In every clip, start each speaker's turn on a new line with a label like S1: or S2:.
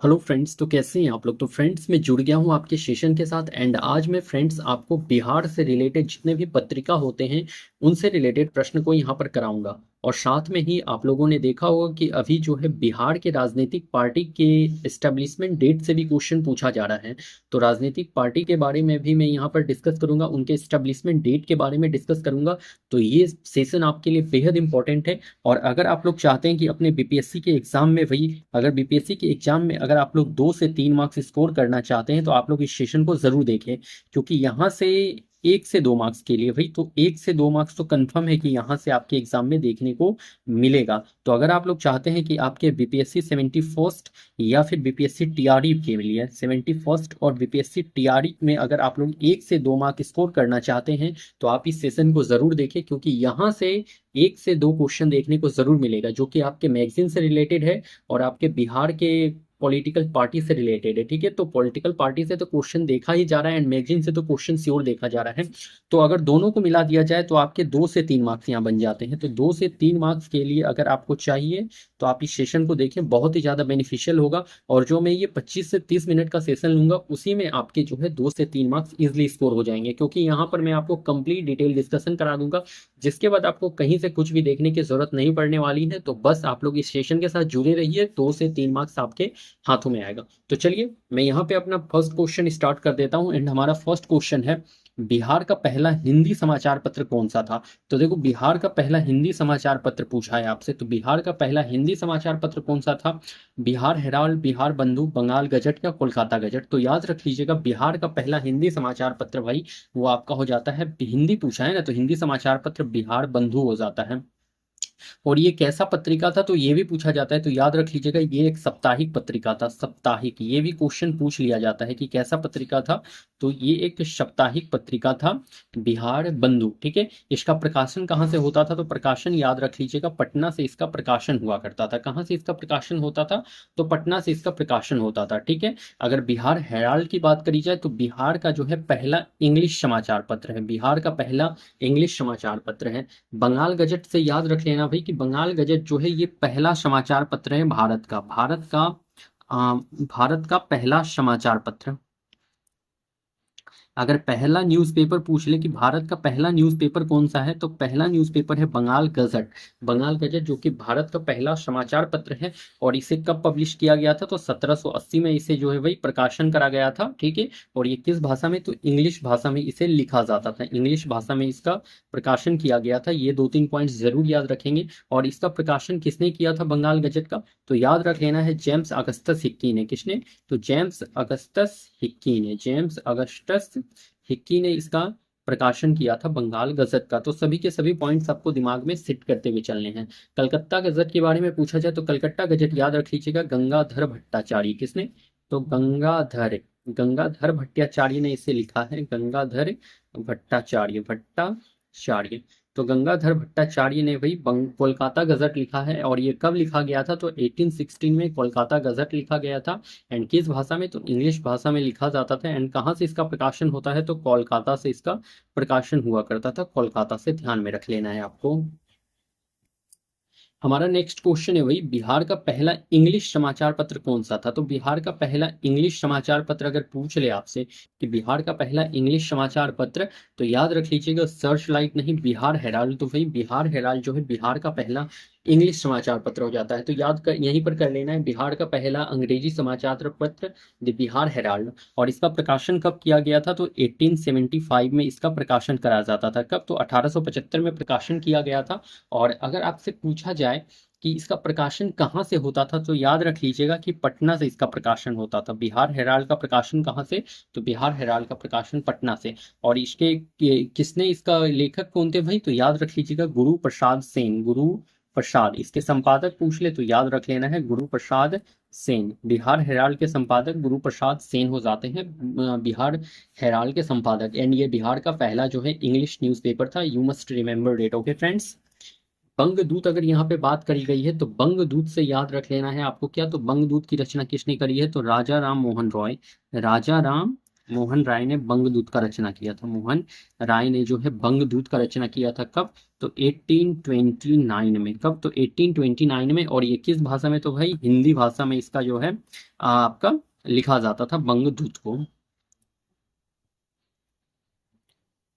S1: Hello friends, तो कैसे हैं आप लोग। तो फ्रेंड्स, मैं जुड़ गया हूं आपके सेशन के साथ एंड आज मैं फ्रेंड्स आपको बिहार से रिलेटेड जितने भी पत्रिका होते हैं उनसे रिलेटेड प्रश्न को यहां पर कराऊंगा। और साथ में ही आप लोगों ने देखा होगा कि अभी जो है बिहार के राजनीतिक पार्टी के एस्टेब्लिशमेंट डेट से भी क्वेश्चन पूछा जा रहा है। तो राजनीतिक पार्टी के बारे में भी मैं यहाँ पर डिस्कस करूंगा, उनके एस्टेब्लिशमेंट डेट के बारे में डिस्कस करूंगा। तो ये सेशन आपके लिए बेहद इंपॉर्टेंट है। और अगर आप लोग चाहते हैं कि अपने बीपीएससी के एग्जाम में वही अगर बीपीएससी के एग्जाम में अगर आप लोग 2 से 3 मार्क्स स्कोर करना चाहते हैं तो आप लोग इस सेशन को जरूर देखें, क्योंकि यहाँ से 1 से 2 मार्क्स के लिए भाई, तो 1 से 2 मार्क्स तो कंफर्म है कि यहाँ से आपके एग्जाम में देखने को मिलेगा। तो अगर आप लोग चाहते हैं कि आपके बीपीएससी 71st या फिर बीपीएससी टीआरई के लिए 71st और बीपीएससी टीआरई में अगर आप लोग 1 से 2 मार्क स्कोर करना चाहते हैं तो आप इस सेशन को जरूर देखें, क्योंकि यहाँ से 1 से 2 क्वेश्चन देखने को जरूर मिलेगा जो कि आपके मैगजीन से रिलेटेड है और आपके बिहार के पॉलिटिकल पार्टी से रिलेटेड है। ठीक है, तो पॉलिटिकल पार्टी से तो क्वेश्चन देखा ही जा रहा है एंड मैगजीन से तो क्वेश्चन श्योर देखा जा रहा है। तो अगर दोनों को मिला दिया जाए तो आपके 2 से 3 मार्क्स यहाँ बन जाते हैं। तो 2 से 3 मार्क्स के लिए अगर आपको चाहिए तो आप इस सेशन को देखें, बहुत ही ज़्यादा बेनिफिशियल होगा। और जो मैं ये 25 से 30 मिनट का सेशन लूंगा उसी में आपके जो है 2 से 3 मार्क्स इजिली स्कोर हो जाएंगे, क्योंकि यहाँ पर मैं आपको कंप्लीट डिटेल डिस्कशन करा दूंगा, जिसके बाद आपको कहीं से कुछ भी देखने की जरूरत नहीं पड़ने वाली है। तो बस आप लोग इस सेशन के साथ जुड़े रहिए, 2 से 3 मार्क्स आपके हाथों में आएगा। तो चलिए मैं यहाँ पे अपना फर्स्ट क्वेश्चन स्टार्ट कर देता हूँ एंड हमारा फर्स्ट क्वेश्चन है, बिहार का पहला हिंदी समाचार पत्र कौन सा था। तो देखो, बिहार का पहला हिंदी समाचार पत्र पूछा है आपसे, तो बिहार का पहला हिंदी समाचार पत्र कौन सा था। बिहार हेराल्ड, बिहार बंधु, बंगाल गजट या कोलकाता गजट। तो याद रख लीजिएगा, बिहार का पहला हिंदी समाचार पत्र भाई वो आपका हो जाता है, हिंदी पूछा है ना तो हिंदी समाचार पत्र बिहार बंधु हो जाता है। और ये कैसा पत्रिका था तो ये भी पूछा जाता है, तो याद रख लीजिएगा ये एक साप्ताहिक पत्रिका था। साप्ताहिक, ये भी क्वेश्चन पूछ लिया जाता है कि कैसा पत्रिका था। तो ये एक साप्ताहिक पत्रिका था, बिहार बंधु। ठीक है, इसका प्रकाशन कहाँ से होता था, तो प्रकाशन याद रख लीजिएगा पटना से इसका प्रकाशन हुआ करता था। कहाँ से इसका प्रकाशन होता था, तो पटना से इसका प्रकाशन होता था। ठीक है, अगर बिहार हेराल्ड की बात करी जाए तो बिहार का जो है पहला इंग्लिश समाचार पत्र है, बिहार का पहला इंग्लिश समाचार पत्र है। बंगाल गजट से याद रख लेना भाई कि बंगाल गजट जो है ये पहला समाचार पत्र है भारत का, भारत का पहला समाचार पत्र। अगर पहला न्यूज़पेपर पूछ ले कि भारत का पहला न्यूज़पेपर कौन सा है, तो पहला न्यूज़पेपर है बंगाल गजट। बंगाल गजट जो कि भारत का पहला समाचार पत्र है। और इसे कब पब्लिश किया गया था, तो 1780 में इसे जो है वही प्रकाशन करा गया था। ठीक है, और ये किस भाषा में, तो इंग्लिश भाषा में इसे लिखा जाता था, इंग्लिश भाषा में इसका प्रकाशन किया गया था। ये 2-3 पॉइंट्स जरूर याद रखेंगे। और इसका प्रकाशन किसने किया था बंगाल गजट का, तो याद रख लेना है जेम्स अगस्टस हिक्की ने। किसने, तो जेम्स अगस्टस हिक्की ने, जेम्स अगस्टस हिक्की ने इसका प्रकाशन किया था बंगाल गजट का। तो सभी के सभी पॉइंट्स आपको दिमाग में सेट करते हुए चलने हैं। कलकत्ता गजट के बारे में पूछा जाए तो कलकत्ता गजट याद रख लीजिएगा गंगाधर भट्टाचार्य। किसने, तो गंगाधर गंगाधर भट्टाचार्य ने इसे लिखा है, गंगाधर भट्टाचार्य। तो गंगाधर भट्टाचार्य ने भाई कोलकाता गजट लिखा है। और ये कब लिखा गया था, तो 1816 में कोलकाता गजट लिखा गया था। एंड किस भाषा में, तो इंग्लिश भाषा में लिखा जाता था। एंड कहाँ से इसका प्रकाशन होता है, तो कोलकाता से इसका प्रकाशन हुआ करता था। कोलकाता से ध्यान में रख लेना है आपको। हमारा नेक्स्ट क्वेश्चन है भाई, बिहार का पहला इंग्लिश समाचार पत्र कौन सा था। तो बिहार का पहला इंग्लिश समाचार पत्र अगर पूछ ले आपसे कि बिहार का पहला इंग्लिश समाचार पत्र, तो याद रख लीजिएगा सर्च लाइट नहीं, बिहार हेराल्ड। तो भाई बिहार हेराल्ड जो है बिहार का पहला इंग्लिश समाचार पत्र हो जाता है। तो याद कर यहीं पर कर लेना है, बिहार का पहला अंग्रेजी समाचार पत्र द बिहार हेराल्ड। और इसका प्रकाशन कब किया गया था, तो 1875 में इसका प्रकाशन करा जाता था। कब, तो 1875 में प्रकाशन किया गया था। और अगर आपसे पूछा जाए कि इसका प्रकाशन कहाँ से होता था, तो याद रख लीजिएगा कि पटना से इसका प्रकाशन होता था। बिहार हेराल्ड का प्रकाशन कहाँ से, तो बिहार हेराल्ड का प्रकाशन पटना से। और इसके किसने, इसका लेखक कौन थे भाई, तो याद रख लीजिएगा गुरु प्रसाद सेन, गुरु प्रसाद। इसके संपादक पूछ ले तो याद रख लेना है गुरु प्रसाद सेन। बिहार हेराल्ड के संपादक गुरु प्रसाद सेन हो जाते हैं बिहार हेराल्ड के संपादक। एंड ये बिहार का पहला जो है इंग्लिश न्यूज़पेपर था। You must remember date. Okay friends, Bangadoot अगर यहाँ पे बात करी गई है तो बंगदूत से याद रख लेना है आपको क्या, तो बंगदूत की रचना किसने करी है, तो राजा राम मोहन रॉय। राजा राम मोहन राय ने बंगदूत का रचना किया था। मोहन राय ने जो है बंगदूत का रचना किया था कब? तो 1829 में। कब? तो 1829 में। और ये किस भाषा में? तो भाई हिंदी भाषा में इसका जो है आपका लिखा जाता था बंगदूत को।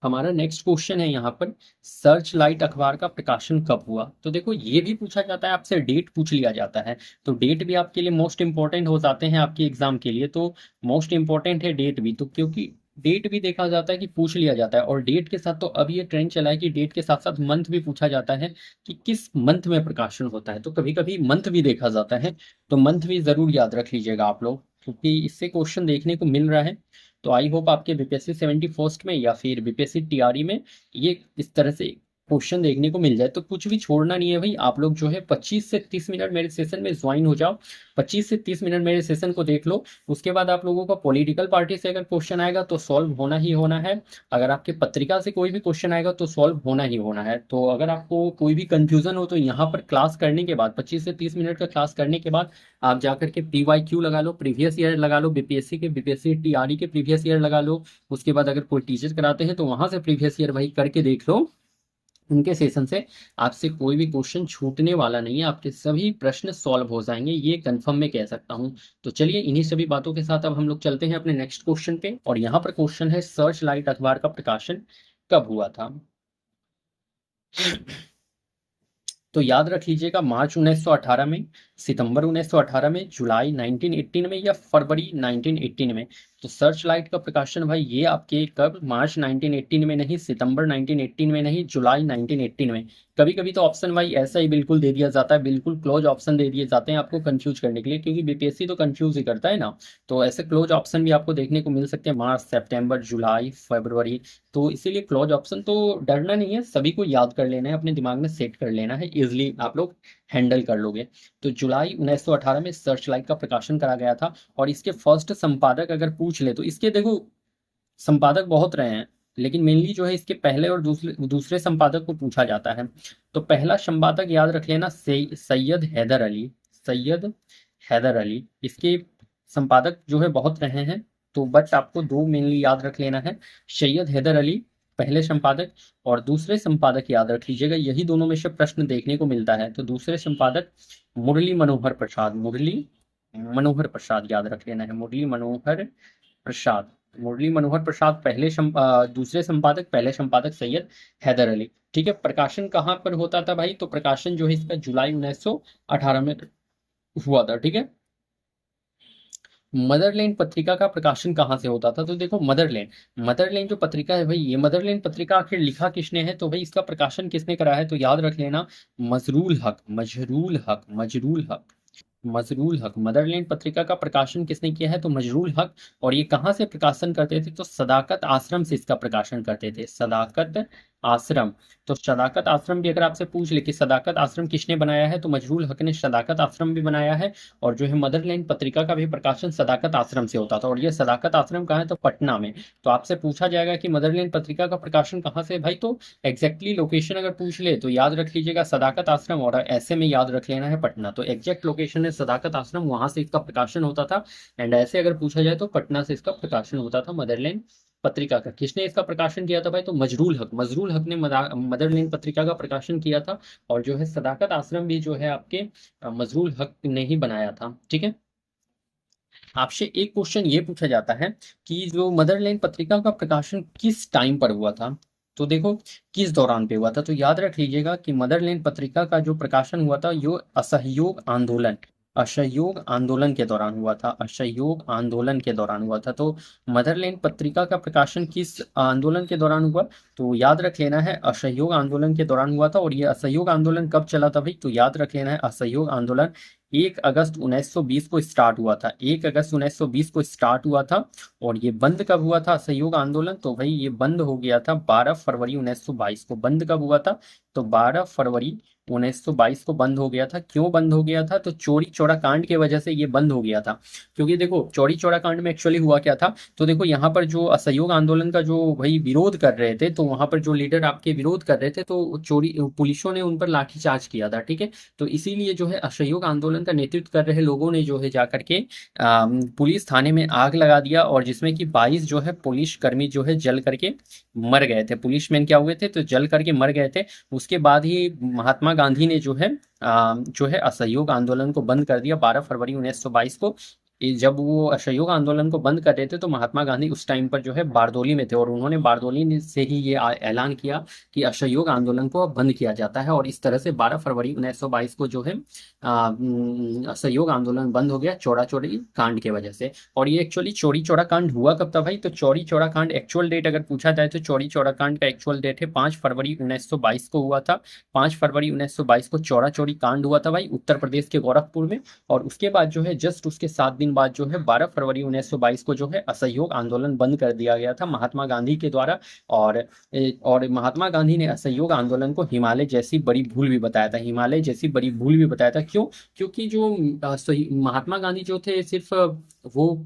S1: हमारा नेक्स्ट क्वेश्चन है यहाँ पर, सर्च लाइट अखबार का प्रकाशन कब हुआ? तो देखो ये भी पूछा जाता है आपसे, डेट पूछ लिया जाता है। तो डेट भी आपके लिए मोस्ट इंपॉर्टेंट हो जाते हैं आपके एग्जाम के लिए। तो मोस्ट इंपॉर्टेंट है डेट भी, तो क्योंकि डेट भी देखा जाता है कि पूछ लिया जाता है। और डेट के साथ तो अब ये ट्रेंड चला है कि डेट के साथ साथ मंथ भी पूछा जाता है कि किस मंथ में प्रकाशन होता है। तो कभी कभी मंथ भी देखा जाता है, तो मंथ भी जरूर याद रख लीजिएगा आप लोग, क्योंकि इससे क्वेश्चन देखने को मिल रहा है। तो आई होप आपके बीपीएससी 71st में या फिर बीपीएससी टीआरई में ये इस तरह से क्वेश्चन देखने को मिल जाए। तो कुछ भी छोड़ना नहीं है भाई, आप लोग जो है 25 से 30 मिनट मेरे सेशन में ज्वाइन हो जाओ। 25 से 30 मिनट मेरे सेशन को देख लो। उसके बाद आप लोगों का पॉलिटिकल पार्टी से अगर क्वेश्चन आएगा तो सॉल्व होना ही होना है। अगर आपके पत्रिका से कोई भी क्वेश्चन आएगा तो सॉल्व होना ही होना है। तो अगर आपको कोई भी कंफ्यूजन हो तो यहाँ पर क्लास करने के बाद, 25 से 30 मिनट का क्लास करने के बाद आप जाकर के PYQ लगा लो, प्रीवियस ईयर लगा लो, बीपीएससी के, बीपीएससी टीआरई के प्रीवियस ईयर लगा लो। उसके बाद अगर कोई टीचर कराते हैं तो वहां से प्रीवियस ईयर भाई करके देख लो। उनके सेशन से आपसे कोई भी क्वेश्चन छूटने वाला नहीं है, आपके सभी प्रश्न सॉल्व हो जाएंगे, ये कंफर्म मैं कह सकता हूं। तो चलिए इन्हीं सभी बातों के साथ अब हम लोग चलते हैं अपने नेक्स्ट क्वेश्चन पे। और यहाँ पर क्वेश्चन है, सर्च लाइट अखबार का प्रकाशन कब हुआ था? तो याद रख लीजिएगा, मार्च 1918 में, सितंबर 1918 में, जुलाई 1918 में, या फरवरी 1918 में। तो सर्च लाइट का प्रकाशन भाई ये आपके कब? मार्च 1918 में नहीं, सितंबर 1918 में नहीं, जुलाई 1918 में। कभी कभी तो ऑप्शन भाई ऐसा ही बिल्कुल दे दिया जाता है, बिल्कुल क्लोज ऑप्शन दे दिए जाते हैं आपको कंफ्यूज करने के लिए, क्योंकि बीपीएससी तो कंफ्यूज ही करता है ना। तो ऐसे क्लोज ऑप्शन भी आपको देखने को मिल सकते हैं, मार्च, सितंबर, जुलाई, फरवरी। तो इसीलिए क्लोज ऑप्शन तो डरना नहीं है, सभी को याद कर लेना है, अपने दिमाग में सेट कर लेना है, इजिली आप लोग हैंडल कर लोगे। तो जुलाई 1918 में सर्च लाइट का प्रकाशन करा गया था। और इसके फर्स्ट संपादक अगर पूछ ले तो इसके देखो संपादक बहुत रहे हैं, लेकिन मेनली जो है इसके पहले और दूसरे दूसरे संपादक को पूछा जाता है। तो पहला संपादक याद रख लेना, सैयद हैदर अली। सैयद हैदर अली इसके संपादक जो है बहुत रहे हैं। तो बस आपको दो मेनली याद रख लेना है, सैयद हैदर अली पहले संपादक, और दूसरे संपादक याद रख लीजिएगा, यही दोनों में से प्रश्न देखने को मिलता है। तो दूसरे संपादक मुरली मनोहर प्रसाद। मुरली मनोहर प्रसाद याद रख लेना है, मुरली मनोहर प्रसाद। मुरली मनोहर प्रसाद दूसरे संपादक, पहले संपादक सैयद हैदर अली। ठीक है, प्रकाशन कहाँ पर होता था भाई? तो प्रकाशन जो है इसका जुलाई 1918 में हुआ था। ठीक है, मदरलैंड पत्रिका का प्रकाशन कहाँ से होता था? तो देखो मदरलैंड, मदरलैंड जो पत्रिका है भाई, ये मदरलैंड पत्रिका आखिर लिखा किसने है? तो भाई इसका प्रकाशन किसने करा है? तो याद रख लेना, मजरूल हक। मजरूल हक, मजरूल हक, मजरूल हक। मदरलैंड पत्रिका का प्रकाशन किसने किया है? तो मजरूल हक। और ये कहाँ से प्रकाशन करते थे? तो सदाकत आश्रम से इसका प्रकाशन करते थे, सदाकत आश्रम। तो सदाकत आश्रम भी अगर आपसे पूछ ले कि सदाकत आश्रम किसने बनाया है, तो मजरूल हक ने सदाकत आश्रम भी बनाया है। और जो है मदरलैंड पत्रिका का भी प्रकाशन सदाकत आश्रम से होता था। और ये सदाकत आश्रम कहाँ है? तो पटना में। तो आपसे पूछा जाएगा कि मदरलैंड पत्रिका का प्रकाशन कहाँ से है भाई, तो एग्जैक्टली लोकेशन अगर पूछ ले तो याद रख लीजिएगा सदाकत आश्रम, और ऐसे में याद रख लेना है पटना। तो एग्जैक्ट लोकेशन है सदाकत आश्रम, वहां से इसका प्रकाशन होता था। एंड ऐसे अगर पूछा जाए तो पटना से इसका प्रकाशन होता था मदरलैंड पत्रिका का। किसने इसका प्रकाशन किया था भाई? तो मजरूल हक। मजरूल हक ने मदरलैंड पत्रिका का प्रकाशन किया था। और जो है सदाकत आश्रम भी जो है आपके मजरूल हक ने ही बनाया था। ठीक है, आपसे एक क्वेश्चन ये पूछा जाता है कि जो मदरलैंड पत्रिका का प्रकाशन किस टाइम पर हुआ था? तो देखो किस दौरान पे हुआ था, तो याद रख लीजिएगा कि मदरलैंड पत्रिका का जो प्रकाशन हुआ था यो असहयोग आंदोलन, असहयोग आंदोलन के दौरान हुआ था। असहयोग आंदोलन के दौरान हुआ था। तो मदरलैंड पत्रिका का प्रकाशन किस आंदोलन के दौरान हुआ? तो याद रख लेना है असहयोग आंदोलन के दौरान हुआ था। और ये असहयोग आंदोलन कब चला था भाई? तो याद रख लेना है असहयोग आंदोलन 1 अगस्त 1920 को स्टार्ट हुआ था। 1 अगस्त 1920 को स्टार्ट हुआ था। और ये बंद कब हुआ था असहयोग आंदोलन? तो भाई ये बंद हो गया था 12 फरवरी 1922 को। बंद कब हुआ था? तो 12 फरवरी 1922 को बंद हो गया था। क्यों बंद हो गया था? तो चौरी चौरा कांड की वजह से ये बंद हो गया था। क्योंकि देखो चौरी चौरा कांड में एक्चुअली हुआ क्या था, तो देखो यहाँ पर जो असहयोग आंदोलन का जो भाई विरोध कर रहे थे, तो वहां पर जो लीडर आपके विरोध कर रहे थे, तो चोरी पुलिसों ने उन पर लाठीचार्ज किया था। ठीक है, तो इसीलिए जो है असहयोग आंदोलन आंदोलन का नेतृत्व कर रहे लोगों ने जो है जाकर के पुलिस थाने में आग लगा दिया, और जिसमें कि 22 जो है पुलिस कर्मी जो है जल करके मर गए थे। पुलिसमैन क्या हुए थे, तो जल करके मर गए थे। उसके बाद ही महात्मा गांधी ने जो है असहयोग आंदोलन को बंद कर दिया 12 फरवरी 1922 को। जब वो असहयोग आंदोलन को बंद कर रहे थे तो महात्मा गांधी उस टाइम पर जो है बारदोली में थे, और उन्होंने बारदोली से ही ये ऐलान किया कि असहयोग आंदोलन को अब बंद किया जाता है, और इस तरह से 12 फरवरी 1922 को जो है असहयोग आंदोलन बंद हो गया चौरा चौरी कांड के वजह से। और ये एक्चुअली चौरी चौरा कांड हुआ कब था भाई, तो चौरी चौरा कांड एक्चुअल डेट अगर पूछा जाए तो चौरी चौरा कांड का एक्चुअल डेट है 5 फरवरी 1922 को हुआ था। 5 फरवरी 1922 को चौरा चौरी कांड हुआ था भाई, उत्तर प्रदेश के गोरखपुर में। और उसके बाद जो है जस्ट उसके 7 दिन बाद जो है 12 फरवरी 1922 को जो है असहयोग आंदोलन बंद कर दिया गया था महात्मा गांधी के द्वारा। और महात्मा गांधी ने असहयोग आंदोलन को हिमालय जैसी बड़ी भूल भी बताया था, हिमालय जैसी बड़ी भूल भी बताया था। क्यों? क्योंकि जो महात्मा गांधी जो थे सिर्फ वो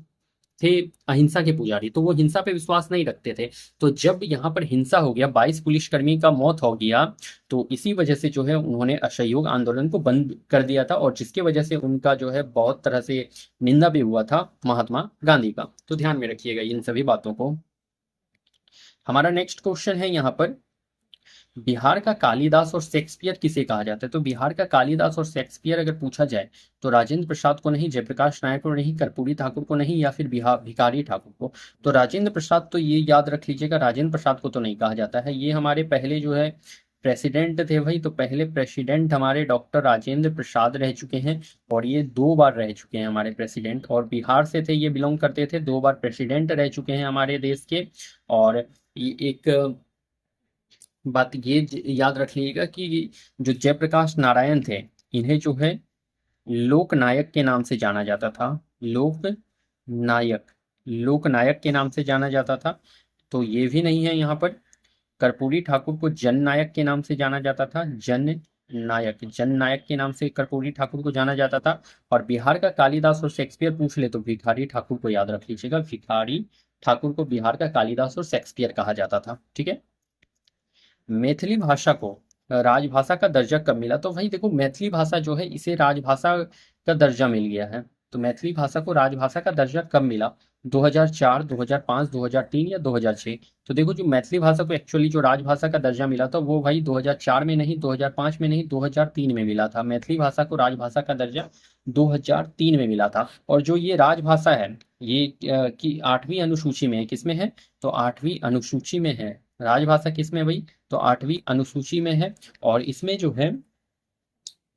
S1: थे अहिंसा के पुजारी, तो वो हिंसा पे विश्वास नहीं रखते थे। तो जब यहाँ पर हिंसा हो गया, 22 पुलिसकर्मी का मौत हो गया, तो इसी वजह से जो है उन्होंने असहयोग आंदोलन को बंद कर दिया था, और जिसकी वजह से उनका जो है बहुत तरह से निंदा भी हुआ था महात्मा गांधी का। तो ध्यान में रखिएगा इन सभी बातों को। हमारा नेक्स्ट क्वेश्चन है यहाँ पर, बिहार का कालिदास और शेक्सपियर किसे कहा जाता है? तो बिहार का कालिदास और शेक्सपियर अगर पूछा जाए तो राजेंद्र प्रसाद को नहीं, जयप्रकाश नारायण को नहीं, कर्पूरी ठाकुर को नहीं, या फिर भिखारी ठाकुर को। तो राजेंद्र प्रसाद, तो ये याद रख लीजिएगा, राजेंद्र प्रसाद को तो नहीं कहा जाता है। ये हमारे पहले जो है प्रेसिडेंट थे भाई, तो पहले प्रेसिडेंट हमारे डॉक्टर राजेंद्र प्रसाद रह चुके हैं, और ये 2 बार रह चुके हैं हमारे प्रेसिडेंट, और बिहार से थे, ये बिलोंग करते थे, 2 बार प्रेसिडेंट रह चुके हैं हमारे देश के। और ये एक बात ये याद रख लीजिएगा कि जो जयप्रकाश नारायण थे, इन्हें जो है लोकनायक के नाम से जाना जाता था, लोकनायक, लोकनायक के नाम से जाना जाता था। तो ये भी नहीं है यहाँ पर। कर्पूरी ठाकुर को जननायक के नाम से जाना जाता था, जननायक, जननायक के नाम से कर्पूरी ठाकुर को जाना जाता था। और बिहार का कालिदास और शेक्सपियर पूछ ले तो भिखारी ठाकुर को याद रख लीजिएगा, भिखारी ठाकुर को बिहार का कालिदास और शेक्सपियर कहा जाता था। ठीक है। मैथिली भाषा को राजभाषा का दर्जा कब मिला? तो भाई देखो, मैथिली भाषा जो है इसे राजभाषा का दर्जा मिल गया है। तो मैथिली भाषा को राजभाषा का दर्जा कब मिला? 2004, 2005, 2003 या 2006? तो देखो, जो मैथिली भाषा को एक्चुअली जो राजभाषा का दर्जा मिला था वो भाई 2004 में नहीं, 2005 में नहीं, 2003 में मिला था। मैथिली भाषा को राजभाषा का दर्जा 2003 में मिला था। और जो ये राजभाषा है ये की 8वीं अनुसूची में है, किसमें है? तो 8वीं अनुसूची में है। राजभाषा किसमें भाई? तो 8वीं अनुसूची में है। और इसमें जो है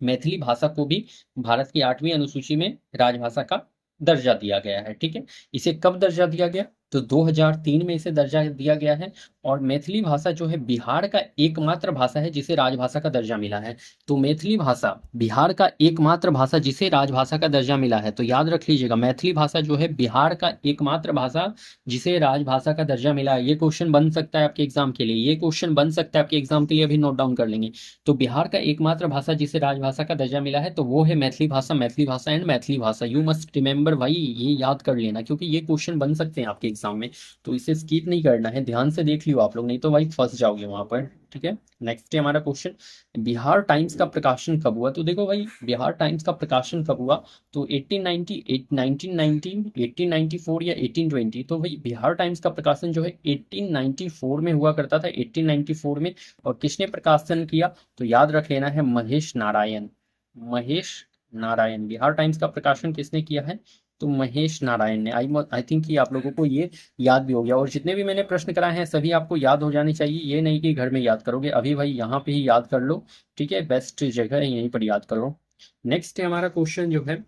S1: मैथिली भाषा को भी भारत की 8वीं अनुसूची में राजभाषा का दर्जा दिया गया है। ठीक है। इसे कब दर्जा दिया गया? तो 2003 में इसे दर्जा दिया गया है। और मैथिली भाषा जो है बिहार का एकमात्र भाषा है जिसे राजभाषा का दर्जा मिला है। तो मैथिली भाषा बिहार का एकमात्र भाषा जिसे राजभाषा का दर्जा मिला है। तो याद रख लीजिएगा, मैथिली भाषा जो है बिहार का एकमात्र भाषा जिसे राजभाषा का दर्जा मिला है। ये क्वेश्चन बन सकता है आपके एग्जाम के लिए, ये क्वेश्चन बन सकता है आपके एग्जाम के लिए, अभी नोट डाउन कर लेंगे। तो बिहार का एकमात्र भाषा जिसे राजभाषा का दर्जा मिला है तो वो है मैथिली भाषा, मैथिली भाषा एंड मैथिली भाषा। यू मस्ट रिमेंबर भाई, ये याद कर लेना, क्योंकि ये क्वेश्चन बन सकते हैं आपके एग्जाम में। तो इसे स्किप नहीं करना है, ध्यान से देख लियो आप लोग, नहीं तो भाई फंस जाओगे वहां पर। ठीक है। नेक्स्ट है हमारा क्वेश्चन, बिहार टाइम्स का प्रकाशन कब हुआ? तो देखो भाई, बिहार टाइम्स का प्रकाशन कब हुआ? तो 1890, 1919, 1894 या 1820? तो भाई बिहार टाइम्स का प्रकाशन जो है 1894 में हुआ करता था, 1894 में। और किसने प्रकाशन किया? तो याद रख लेना है, महेश नारायण, महेश नारायण। बिहार टाइम्स का प्रकाशन किसने किया है? तो महेश नारायण ने। आई थिंक कि आप लोगों को ये याद भी हो गया, और जितने भी मैंने प्रश्न कराए हैं सभी आपको याद हो जाने चाहिए, ये नहीं कि घर में याद करोगे, अभी भाई यहाँ पे ही याद कर लो। ठीक है, बेस्ट जगह है, यहीं पर याद करो। नेक्स्ट है हमारा क्वेश्चन जो है,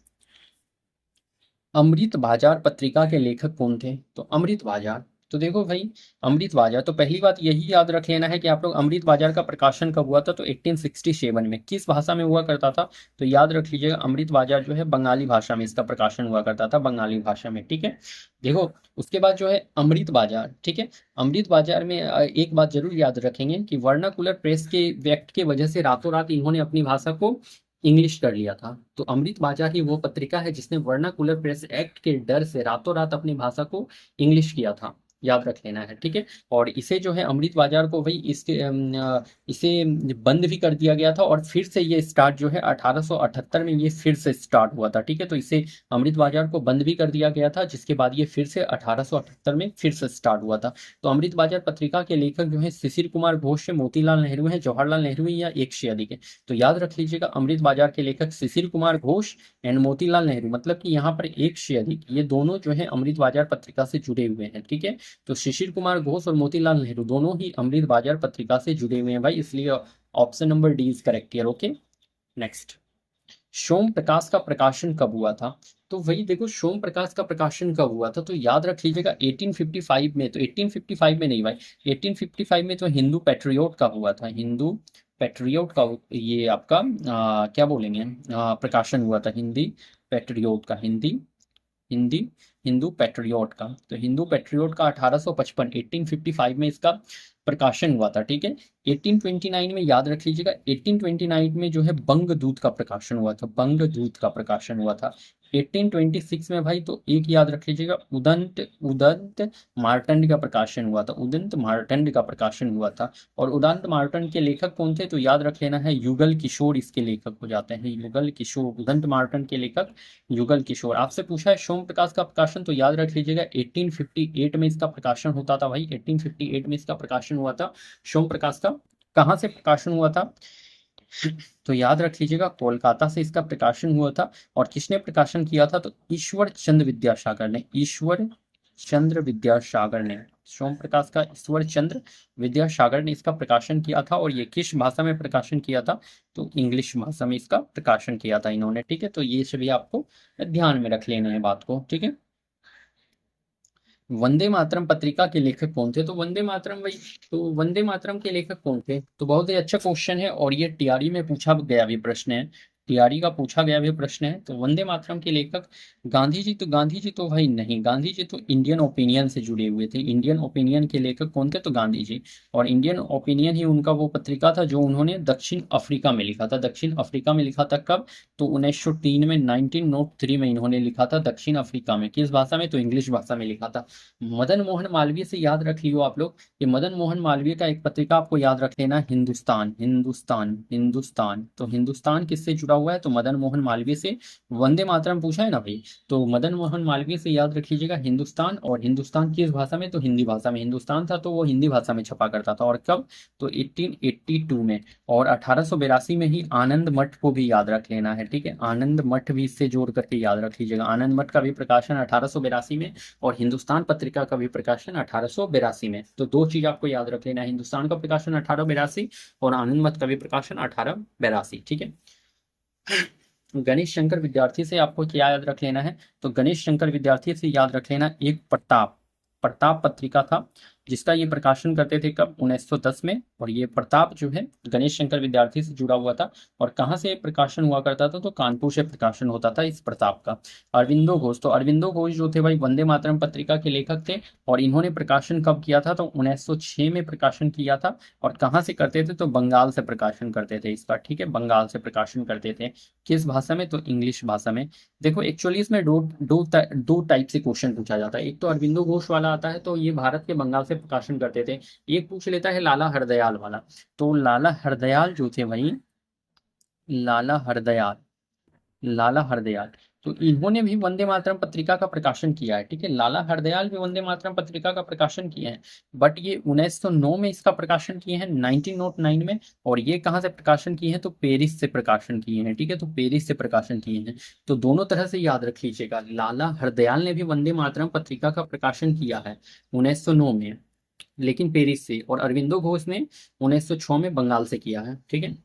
S1: अमृत बाजार पत्रिका के लेखक कौन थे? तो अमृत बाजार, तो देखो भाई, अमृत बाजार, तो पहली बात यही याद रख लेना है कि आप लोग अमृत बाजार का प्रकाशन कब हुआ था? तो 1867 में। किस भाषा में हुआ करता था? तो याद रख लीजिएगा, अमृत बाजार जो है बंगाली भाषा में इसका प्रकाशन हुआ करता था, बंगाली भाषा में। ठीक है। देखो, उसके बाद जो है अमृत बाजार। ठीक है। अमृत बाजार में एक बात जरूर याद रखेंगे कि वर्नाकुलर प्रेस के एक्ट के वजह से रातों रात इन्होंने अपनी भाषा को इंग्लिश कर लिया था। तो अमृत बाजार ही वो पत्रिका है जिसने वर्नाकुलर प्रेस एक्ट के डर से रातों रात अपनी भाषा को इंग्लिश किया था। याद रख लेना है, ठीक है। और इसे जो है अमृत बाजार को भाई इसे बंद भी कर दिया गया था, और फिर से ये स्टार्ट जो है 1878 में ये फिर से स्टार्ट हुआ था, ठीक है। तो इसे अमृत बाजार को बंद भी कर दिया गया था, जिसके बाद ये फिर से 1878 में फिर से स्टार्ट हुआ था। तो अमृत बाजार पत्रिका के लेखक जो है शिशिर कुमार घोष है, मोतीलाल नेहरू है, जवाहरलाल नेहरू है, या एक से अधिक है। तो याद रख लीजिएगा, अमृत बाजार के लेखक शिशिर कुमार घोष एंड मोतीलाल नेहरू, मतलब कि यहाँ पर एक से अधिक, ये दोनों जो है अमृत बाजार पत्रिका से जुड़े हुए हैं, ठीक है। तो शिशिर कुमार घोष और मोतीलाल नेहरू दोनों ही अमृत बाजार पत्रिका से जुड़े हुए हैं भाई, इसलिए option number D is correct here. Okay, next, Som Prakash का प्रकाशन कब हुआ था? तो वही देखो, सोम प्रकाश का प्रकाशन कब हुआ था, तो याद रख लीजिएगा 1855 में। तो 1855 में नहीं भाई, 1855 में तो हिंदू पैट्रियोट का हुआ था, हिंदू पैट्रियोट का ये आपका क्या बोलेंगे प्रकाशन हुआ था, हिंदी पैट्रियोट का, हिंदी हिंदी हिंदू पैट्रियोट का। तो हिंदू पैट्रियोट का 1855 1855 में इसका प्रकाशन हुआ था, ठीक है। 1829 में याद रख लीजिएगा, 1829 में जो है बंग दूत का प्रकाशन हुआ था, बंग दूत का प्रकाशन हुआ था। 1826 में भाई तो एक याद रख लीजिएगा, उदंत उदंत मार्तंड का प्रकाशन हुआ था, उदंत मार्तंड का प्रकाशन हुआ था। और उदंत मार्तंड के लेखक कौन थे? तो याद रख लेना है, युगल किशोर इसके लेखक हो जाते हैं, युगल किशोर। उदंत मार्तंड के लेखक युगल किशोर। आपसे पूछा है सोम प्रकाश का प्रकाशन, तो याद रख लीजिएगा 1858 में इसका प्रकाशन होता था भाई, 1858 में इसका प्रकाशन हुआ था सोम प्रकाश का। कहाँ से प्रकाशन हुआ था? तो याद रख लीजिएगा, कोलकाता से इसका प्रकाशन हुआ था। और किसने प्रकाशन किया था? तो ईश्वर चंद्र विद्यासागर ने, ईश्वर चंद्र विद्यासागर ने, सोम प्रकाश का ईश्वर चंद्र विद्यासागर ने इसका प्रकाशन किया था। और ये किस भाषा में प्रकाशन किया था? तो इंग्लिश भाषा में इसका प्रकाशन किया था इन्होंने, ठीक है। तो ये सभी आपको ध्यान में रख लेना है बात को, ठीक है। वंदे मातरम पत्रिका के लेखक कौन थे? तो वंदे मातरम भाई, तो वंदे मातरम के लेखक कौन थे? तो बहुत ही अच्छा क्वेश्चन है, और ये टीआरई में पूछा गया भी प्रश्न है, टीआरई का पूछा गया भी प्रश्न है। तो वंदे मातरम के लेखक गांधी जी? तो गांधी जी तो भाई नहीं, गांधी जी तो इंडियन ओपिनियन से जुड़े हुए थे। इंडियन ओपिनियन के लेखक कौन थे? तो गांधी जी। और इंडियन ओपिनियन ही उनका वो पत्रिका था जो उन्होंने दक्षिण अफ्रीका में लिखा था, दक्षिण अफ्रीका में लिखा था। कब? तो 1903 में, 1903 में इन्होंने लिखा था दक्षिण अफ्रीका में। किस भाषा में? तो इंग्लिश भाषा में लिखा था। मदन मोहन मालवीय से याद रख लियो आप लोग, कि मदन मोहन मालवीय का एक पत्रिका आपको याद रख लेना, हिंदुस्तान, हिंदुस्तान, हिंदुस्तान। तो हिंदुस्तान किससे जुड़ा हुआ है? तो मदन मोहन मालवीय से। वंदे मातरम पूछा है ना भाई, तो मदन मोहन मालवीय से याद रख लीजिएगा हिंदुस्तान। और हिंदुस्तान किस भाषा में? तो हिंदी भाषा में। हिंदुस्तान था तो वो हिंदी भाषा में छपा करता था। और कब? तो 1882 में। और 1882 में ही आनंद मठ को भी याद रख लेना है, ठीक है। आनंद मठ भी इससे जोड़ करके याद रख लीजिएगा, आनंद मठ का भी प्रकाशन 1882 में, और हिंदुस्तान पत्रिका का भी प्रकाशन 1882 में। तो दो चीज आपको याद रख लेना है, हिंदुस्तान का प्रकाशन 1882 और आनंद मठ का भी प्रकाशन 1882, ठीक है। गणेश शंकर विद्यार्थी से आपको क्या याद रख लेना है? तो गणेश शंकर विद्यार्थी से याद रख लेना एक प्रताप, प्रताप पत्रिका था, जिसका ये प्रकाशन करते थे कब? 1910 में। और ये प्रताप जो है गणेश शंकर विद्यार्थी से जुड़ा हुआ था। और कहाँ से प्रकाशन हुआ करता था? तो कानपुर से प्रकाशन होता था इस प्रताप का। अरविंदो घोष, तो अरविंदो घोष जो थे भाई वंदे मातरम पत्रिका के लेखक थे। और इन्होंने प्रकाशन कब किया था? तो 1906 में प्रकाशन किया था। और कहाँ से करते थे? तो बंगाल से प्रकाशन करते थे इसका, ठीक है, बंगाल से प्रकाशन करते थे। किस भाषा में? तो इंग्लिश भाषा में। देखो एक्चुअली इसमें दो टाइप से क्वेश्चन पूछा जाता है। एक तो अरविंदो घोष वाला आता है, तो ये भारत के बंगाल से प्रकाशन करते थे। एक पूछ लेता है लाला हरदयाल वाला। तो लाला हरदयाल जो थे वही, लाला हरदयाल, लाला हरदयाल, तो इन्होंने भी वंदे मातरम पत्रिका का प्रकाशन किया है, ठीक है। लाला हरदयाल भी वंदे मातरम पत्रिका का प्रकाशन किए हैं, बट ये 1909 में इसका प्रकाशन किए हैं, 1909 में। और ये कहाँ से प्रकाशन किए हैं? तो पेरिस से प्रकाशन किए हैं, ठीक है। तो पेरिस से प्रकाशन किए हैं। तो दोनों तरह से याद रख लीजिएगा, लाला हरदयाल ने भी वंदे मातरम पत्रिका का प्रकाशन किया है 1909 में, लेकिन पेरिस से। और अरविंदो घोष ने 1906 में बंगाल से किया है, ठीक है।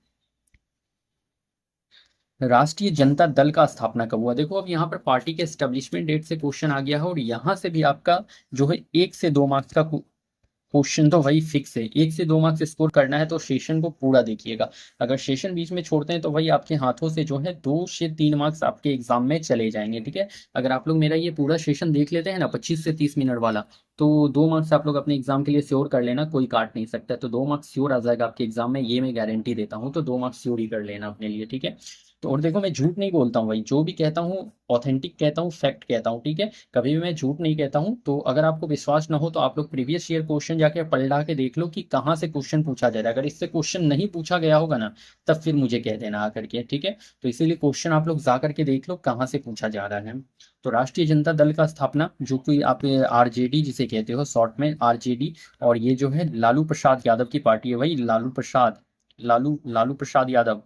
S1: राष्ट्रीय जनता दल का स्थापना कब हुआ? देखो अब यहाँ पर पार्टी के एस्टेब्लिशमेंट डेट से क्वेश्चन आ गया है, और यहाँ से भी आपका जो है 1 से 2 मार्क्स का क्वेश्चन तो वही फिक्स है। 1 से 2 मार्क्स स्कोर करना है तो सेशन को पूरा देखिएगा। अगर सेशन बीच में छोड़ते हैं तो भाई आपके हाथों से जो है 2 से 3 मार्क्स आपके एग्जाम में चले जाएंगे, ठीक है। अगर आप लोग मेरा ये पूरा सेशन देख लेते हैं ना 25 से 30 मिनट वाला, तो 2 मार्क्स आप लोग अपने एग्जाम के लिए श्योर कर लेना, कोई काट नहीं सकता। तो 2 मार्क्स श्योर आ जाएगा आपके एग्जाम में, ये मैं गारंटी देता हूँ। तो 2 मार्क्स श्योर ही कर लेना अपने लिए, ठीक है। तो और देखो मैं झूठ नहीं बोलता हूँ भाई, जो भी कहता हूँ ऑथेंटिक कहता हूँ, फैक्ट कहता हूँ, ठीक है। कभी भी मैं झूठ नहीं कहता हूँ। तो अगर आपको विश्वास ना हो तो आप लोग प्रीवियस ईयर क्वेश्चन जाके पलटा के देख लो कि कहाँ से क्वेश्चन पूछा जा रहा है। अगर इससे क्वेश्चन नहीं पूछा गया होगा ना, तब फिर मुझे कह देना आकर के, ठीक है। तो इसीलिए क्वेश्चन आप लोग जा करके देख लो कहाँ से पूछा जा रहा है। तो राष्ट्रीय जनता दल का स्थापना, जो कि आप आरजेडी जिसे कहते हो शॉर्ट में, आरजेडी, और ये जो है लालू प्रसाद यादव की पार्टी है भाई, लालू प्रसाद, लालू प्रसाद यादव।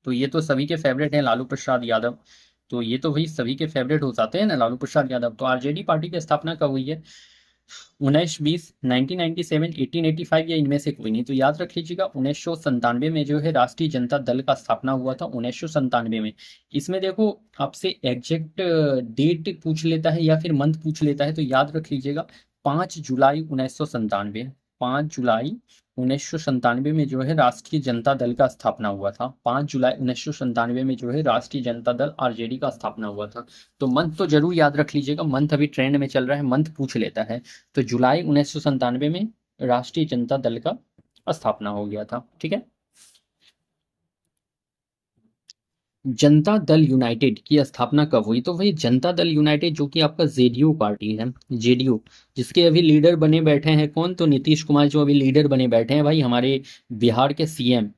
S1: तो ये तो सभी के फेवरेट हैं लालू प्रसाद यादव। तो ये तो भाई सभी के फेवरेट हो जाते हैं ना लालू प्रसाद यादव। तो आरजेडी पार्टी की स्थापना कब हुई है? 1920, 1997, 1885 या इनमें से कोई नहीं। तो याद रख लीजिएगा 1997 में जो है राष्ट्रीय जनता दल का स्थापना हुआ था, 1997 में। इसमें देखो आपसे एग्जैक्ट डेट पूछ लेता है या फिर मंथ पूछ लेता है, तो याद रख लीजिएगा 5 जुलाई 1997। 5 जुलाई 1997 में जो है राष्ट्रीय जनता दल का स्थापना हुआ था। 5 जुलाई 1997 में जो है राष्ट्रीय जनता दल आरजेडी का स्थापना हुआ था। तो मंथ तो जरूर याद रख लीजिएगा, मंथ अभी ट्रेंड में चल रहा है, मंथ पूछ लेता है। तो जुलाई 1997 में राष्ट्रीय जनता दल का स्थापना हो गया था, ठीक है। जनता दल यूनाइटेड की स्थापना कब हुई? तो वही जनता दल यूनाइटेड जो कि आपका जेडीयू पार्टी है, जेडीयू, जिसके अभी लीडर बने बैठे हैं कौन? तो नीतीश कुमार जो अभी लीडर बने बैठे हैं भाई, हमारे बिहार के सीएम,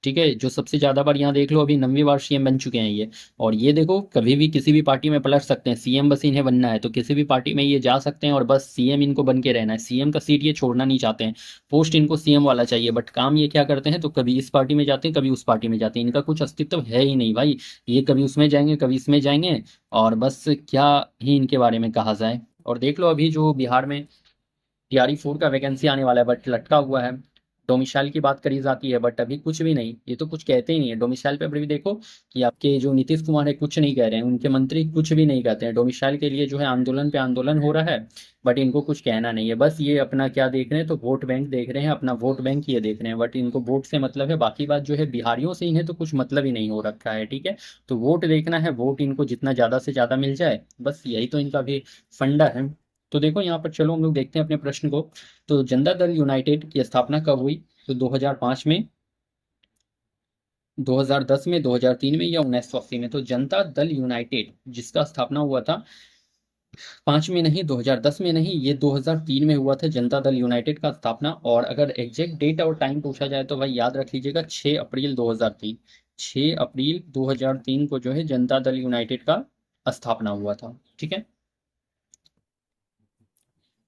S1: ठीक है। जो सबसे ज्यादा बार यहाँ देख लो अभी 9वीं बार सीएम बन चुके हैं ये। और ये देखो कभी भी किसी भी पार्टी में पलट सकते हैं, सीएम बस इन्हें बनना है तो किसी भी पार्टी में ये जा सकते हैं और बस सीएम इनको बन के रहना है। सीएम का सीट ये छोड़ना नहीं चाहते हैं, पोस्ट इनको सीएम वाला चाहिए। बट काम ये क्या करते हैं, तो कभी इस पार्टी में जाते हैं कभी उस पार्टी में जाते हैं, इनका कुछ अस्तित्व है ही नहीं भाई। ये कभी उसमें जाएंगे कभी इसमें जाएंगे, और बस क्या ही इनके बारे में कहा जाए। और देख लो अभी जो बिहार में टीआरई 4 का वैकेंसी आने वाला है बट लटका हुआ है। डोमिसाइल की बात करी जाती है बट अभी कुछ भी नहीं, ये तो कुछ कहते ही नहीं है डोमिसाइल पे। अभी भी देखो कि आपके जो नीतीश कुमार है कुछ नहीं कह रहे हैं, उनके मंत्री कुछ भी नहीं कहते हैं। डोमिसाइल के लिए जो है आंदोलन पे आंदोलन हो रहा है, बट इनको कुछ कहना नहीं है। बस ये अपना क्या देख रहे हैं, तो वोट बैंक देख रहे हैं, अपना वोट बैंक ये देख रहे हैं। बट इनको वोट से मतलब है, बाकी बात जो है बिहारियों से इन्हें तो कुछ मतलब ही नहीं हो रखा है, ठीक है। तो वोट देखना है, वोट इनको जितना ज़्यादा से ज़्यादा मिल जाए, बस यही तो इनका भी फंडा है। तो देखो यहाँ पर चलो हम लोग देखते हैं अपने प्रश्न को। तो जनता दल यूनाइटेड की स्थापना कब हुई? तो 2005 में, 2010 में, 2003 में या 1980 में? तो जनता दल यूनाइटेड जिसका स्थापना हुआ था 5 में नहीं, 2010 में नहीं, ये 2003 में हुआ था जनता दल यूनाइटेड का स्थापना। और अगर एग्जैक्ट डेट और टाइम पूछा जाए तो भाई याद रख लीजिएगा 6 अप्रैल 2003। 6 अप्रैल 2003 को जो है जनता दल यूनाइटेड का स्थापना हुआ था, ठीक है।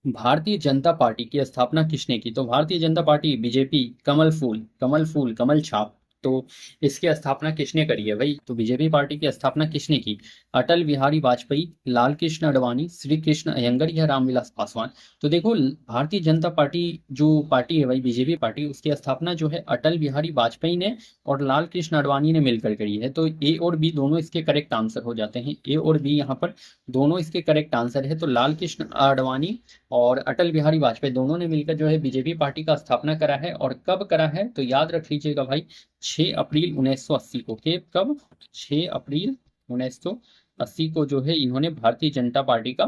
S1: भारतीय जनता पार्टी की स्थापना किसने की? तो भारतीय जनता पार्टी, बीजेपी, कमल फूल, कमल फूल, कमल छाप। तो इसकी स्थापना किसने करी है भाई? तो बीजेपी पार्टी की स्थापना किसने की? अटल बिहारी वाजपेयी, लाल कृष्ण आडवाणी, श्री कृष्ण अयंगर या रामविलास पासवान? तो देखो भारतीय जनता पार्टी जो पार्टी है भाई, बीजेपी पार्टी, उसकी स्थापना जो है अटल बिहारी वाजपेयी ने और लाल कृष्ण आडवाणी ने मिलकर करी है। तो ए और बी दोनों इसके करेक्ट आंसर हो जाते हैं। ए और बी यहाँ पर दोनों इसके करेक्ट आंसर है। तो लाल कृष्ण आडवाणी और अटल बिहारी वाजपेयी दोनों ने मिलकर जो है बीजेपी पार्टी का स्थापना करा है। और कब करा है? तो याद रख लीजिएगा भाई 6 अप्रैल 1980 को। के कब? 6 अप्रैल 1980 को जो है इन्होंने भारतीय जनता पार्टी का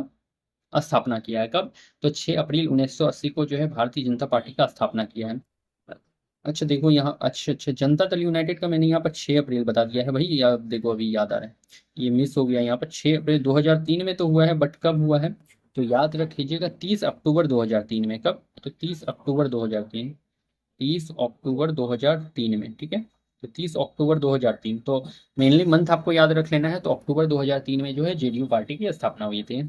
S1: स्थापना किया है। कब? तो 6 अप्रैल 1980 को जो है भारतीय जनता पार्टी का स्थापना किया है। अच्छा देखो यहाँ, अच्छा अच्छा, जनता दल यूनाइटेड का मैंने यहाँ पर 6 अप्रैल बता दिया है भाई, या देखो अभी याद आ रहा है, ये मिस हो गया यहाँ पर। 6 अप्रैल 2003 में तो हुआ है, बट कब हुआ है? तो याद रख लीजिएगा 30 अक्टूबर 2003 में। कब? तो 30 अक्टूबर 2003, 30 अक्टूबर 2003 में, ठीक है। तो 30 अक्टूबर 2003, तो मेनली मंथ आपको याद रख लेना है। तो अक्टूबर 2003 में जो है जेडीयू पार्टी की स्थापना हुई थी।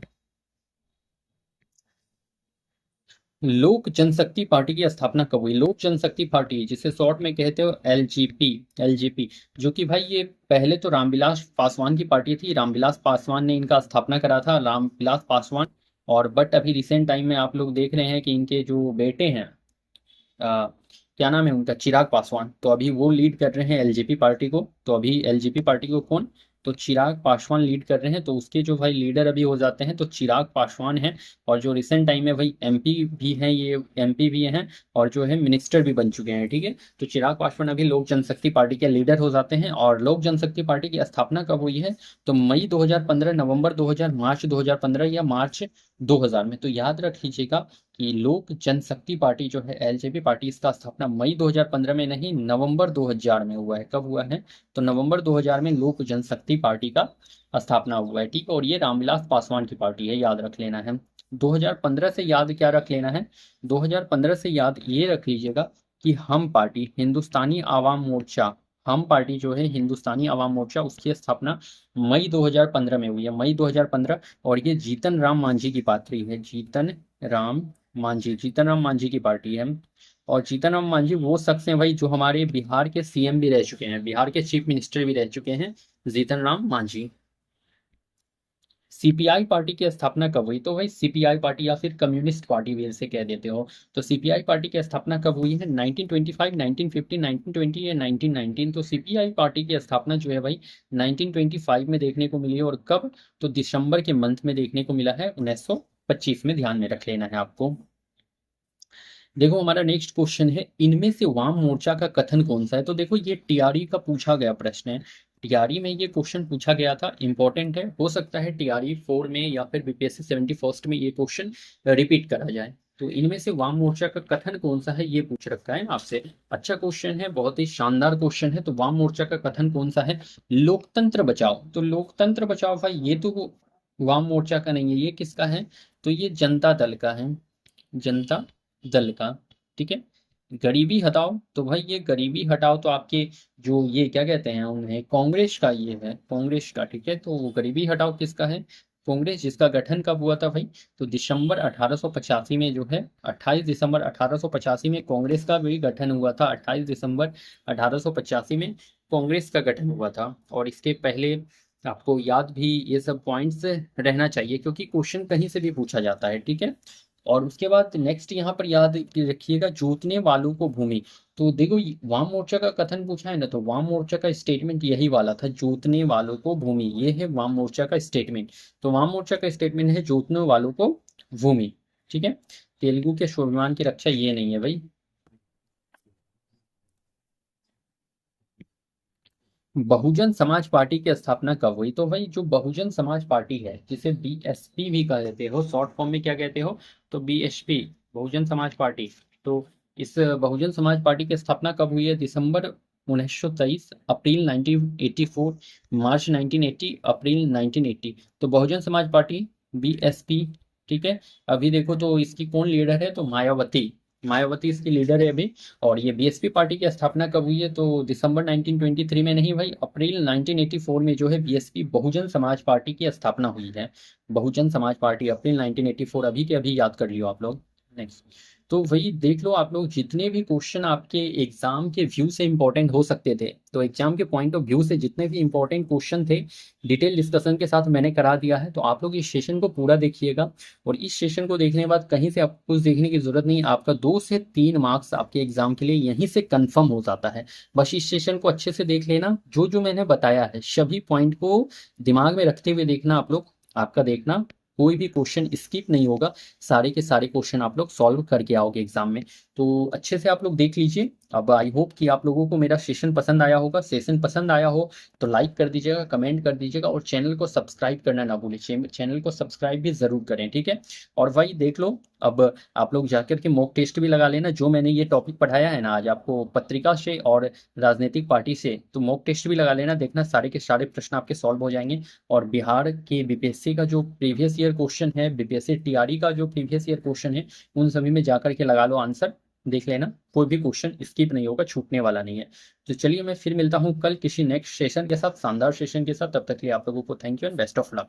S1: लोक जनशक्ति पार्टी की स्थापना कब हुई? लोक जनशक्ति पार्टी जिसे शॉर्ट में कहते हो एलजीपी, एलजीपी, जो कि भाई ये पहले तो रामविलास पासवान की पार्टी थी। रामविलास पासवान ने इनका स्थापना करा था, रामविलास पासवान। और बट अभी रिसेंट टाइम में आप लोग देख रहे हैं कि इनके जो बेटे हैं, क्या नाम है उनका, चिराग पासवान, तो अभी वो लीड कर रहे हैं एलजेपी पार्टी को। तो अभी एलजेपी पार्टी को कौन? तो चिराग पासवान लीड कर रहे हैं। तो उसके जो भाई लीडर अभी हो जाते हैं तो चिराग पासवान हैं। और जो रिसेंट टाइम में भाई एमपी भी हैं, ये एमपी भी हैं और जो है मिनिस्टर भी बन चुके हैं, ठीक है। तो चिराग पासवान अभी लोक जनशक्ति पार्टी के लीडर हो जाते हैं। और लोक जनशक्ति पार्टी की स्थापना कब हुई है? तो मई 2015, नवंबर 2000, मार्च 2015 या मार्च 2000 में। तो याद रख लीजिएगा कि लोक जनशक्ति पार्टी जो है एलजेपी पार्टी, इसका स्थापना मई 2015 में नहीं नवंबर 2000 में हुआ है। कब हुआ है? तो नवंबर 2000 में लोक जनशक्ति पार्टी का स्थापना हुआ है। ठीक है, और ये रामविलास पासवान की पार्टी है, याद रख लेना है। 2015 से याद क्या रख लेना है? 2015 से याद ये रख लीजिएगा कि हम पार्टी, हिंदुस्तानी आवाम मोर्चा, हम पार्टी जो है हिंदुस्तानी आवाम मोर्चा, उसकी स्थापना मई 2015 में हुई है, मई 2015। और ये जीतन राम मांझी की पार्टी है, जीतन राम मांझी की पार्टी है। और जीतन राम मांझी वो शख्स हैं भाई जो हमारे बिहार के सीएम भी रह चुके हैं, बिहार के चीफ मिनिस्टर भी रह चुके हैं, जीतन राम मांझी। सीपीआई पार्टी की स्थापना कब हुई? तो भाई सीपीआई पार्टी या फिर कम्युनिस्ट पार्टी भी इसे कह देते हो। तो सीपीआई पार्टी की स्थापना कब हुई है? 1925, 1950, 1920 या 1919। तो सीपीआई पार्टी की स्थापना जो है भाई 1925 में देखने को मिली है। और कब? तो दिसंबर के मंथ में देखने को मिला है, 1925 में, ध्यान में रख लेना है आपको। देखो हमारा नेक्स्ट क्वेश्चन है, इनमें से वाम मोर्चा का कथन कौन सा है? तो देखो ये टीआरई का पूछा गया प्रश्न है, टीआरई में ये क्वेश्चन पूछा गया था, इंपॉर्टेंट है, हो सकता है टीआरई 4 में या फिर बीपीएससी 71st में ये क्वेश्चन रिपीट करा जाए। तो इनमें से वाम मोर्चा का कथन कौन सा है, ये पूछ रखा है आपसे। अच्छा क्वेश्चन है, बहुत ही शानदार क्वेश्चन है। तो वाम मोर्चा का कथन कौन सा है? लोकतंत्र बचाओ। तो लोकतंत्र बचाओ भाई ये तो वाम मोर्चा का नहीं है, ये किसका है? तो ये जनता दल का है, जनता दल का। ठीक है, गरीबी हटाओ, तो भाई ये गरीबी हटाओ तो आपके जो ये क्या कहते हैं उन्हें, कांग्रेस का ये है, कांग्रेस का। ठीक है, तो गरीबी हटाओ किसका है? कांग्रेस, जिसका गठन कब हुआ था भाई? तो दिसंबर 1885 में जो है, 28 दिसंबर 1885 में कांग्रेस का भी गठन हुआ था, 28 दिसंबर 1885 में कांग्रेस का गठन हुआ था। और इसके पहले आपको याद भी ये सब पॉइंट्स रहना चाहिए, क्योंकि क्वेश्चन कहीं से भी पूछा जाता है। ठीक है, और उसके बाद नेक्स्ट यहाँ पर याद रखिएगा, जोतने वालों को भूमि। तो देखो वाम मोर्चा का कथन पूछा है ना, तो वाम मोर्चा का स्टेटमेंट यही वाला था, जोतने वालों को भूमि, ये है वाम मोर्चा का स्टेटमेंट। तो वाम मोर्चा का स्टेटमेंट है जोतने वालों को भूमि। ठीक है, तेलुगु के स्वाभिमान की रक्षा ये नहीं है भाई। बहुजन समाज पार्टी की स्थापना कब हुई? तो भाई जो बहुजन समाज पार्टी है, जिसे बीएसपी भी कहते हो, शॉर्ट फॉर्म में क्या कहते हो? तो बीएसपी, बहुजन समाज पार्टी। तो इस बहुजन समाज पार्टी की स्थापना कब हुई है? दिसंबर 1923, अप्रैल 1984, मार्च 1980, अप्रैल 1980। तो बहुजन समाज पार्टी, बीएसपी। ठीक है, अभी देखो तो इसकी कौन लीडर है? तो मायावती, मायावती इसकी लीडर है अभी। और ये बीएसपी पार्टी की स्थापना कब हुई है? तो दिसंबर 1923 में नहीं भाई, अप्रैल 1984 में जो है बीएसपी बहुजन समाज पार्टी की स्थापना हुई है। बहुजन समाज पार्टी, अप्रैल 1984, अभी के अभी याद कर लियो आप लोग। नेक्स्ट, तो वही देख लो आप लोग, जितने भी क्वेश्चन आपके एग्जाम के व्यू से इंपॉर्टेंट हो सकते थे, तो एग्जाम के पॉइंट ऑफ व्यू से जितने भी इंपॉर्टेंट क्वेश्चन थे, डिटेल डिस्कशन के साथ मैंने करा दिया है। तो आप लोग इस सेशन को पूरा देखिएगा, और इस सेशन को देखने के बाद कहीं से आपको कुछ देखने की जरूरत नहीं, आपका 2 से 3 मार्क्स आपके एग्जाम के लिए यहीं से कंफर्म हो जाता है। बस इस सेशन को अच्छे से देख लेना, जो जो मैंने बताया है सभी पॉइंट को दिमाग में रखते हुए देखना आप लोग, आपका देखना कोई भी क्वेश्चन स्किप नहीं होगा, सारे के सारे क्वेश्चन आप लोग सॉल्व करके आओगे एग्जाम में। तो अच्छे से आप लोग देख लीजिए। अब आई होप कि आप लोगों को मेरा सेशन पसंद आया होगा। सेशन पसंद आया हो तो लाइक कर दीजिएगा, कमेंट कर दीजिएगा, और चैनल को सब्सक्राइब करना ना भूलिए, चैनल को सब्सक्राइब भी जरूर करें। ठीक है, और भाई देख लो, अब आप लोग जाकर के मॉक टेस्ट भी लगा लेना, जो मैंने ये टॉपिक पढ़ाया है ना आज आपको पत्रिका से और राजनीतिक पार्टी से, तो मॉक टेस्ट भी लगा लेना, देखना सारे के सारे प्रश्न आपके सॉल्व हो जाएंगे। और बिहार के बीपीएससी का जो प्रीवियस ईयर क्वेश्चन है, बीपीएससी टीआरई का जो प्रीवियस ईयर क्वेश्चन है, उन सभी में जाकर के लगा लो आंसर, देख लेना, कोई भी क्वेश्चन स्किप नहीं होगा, छूटने वाला नहीं है। तो चलिए मैं फिर मिलता हूँ कल किसी नेक्स्ट सेशन के साथ, शानदार सेशन के साथ। तब तक के लिए आप लोगों को thank you and best of luck.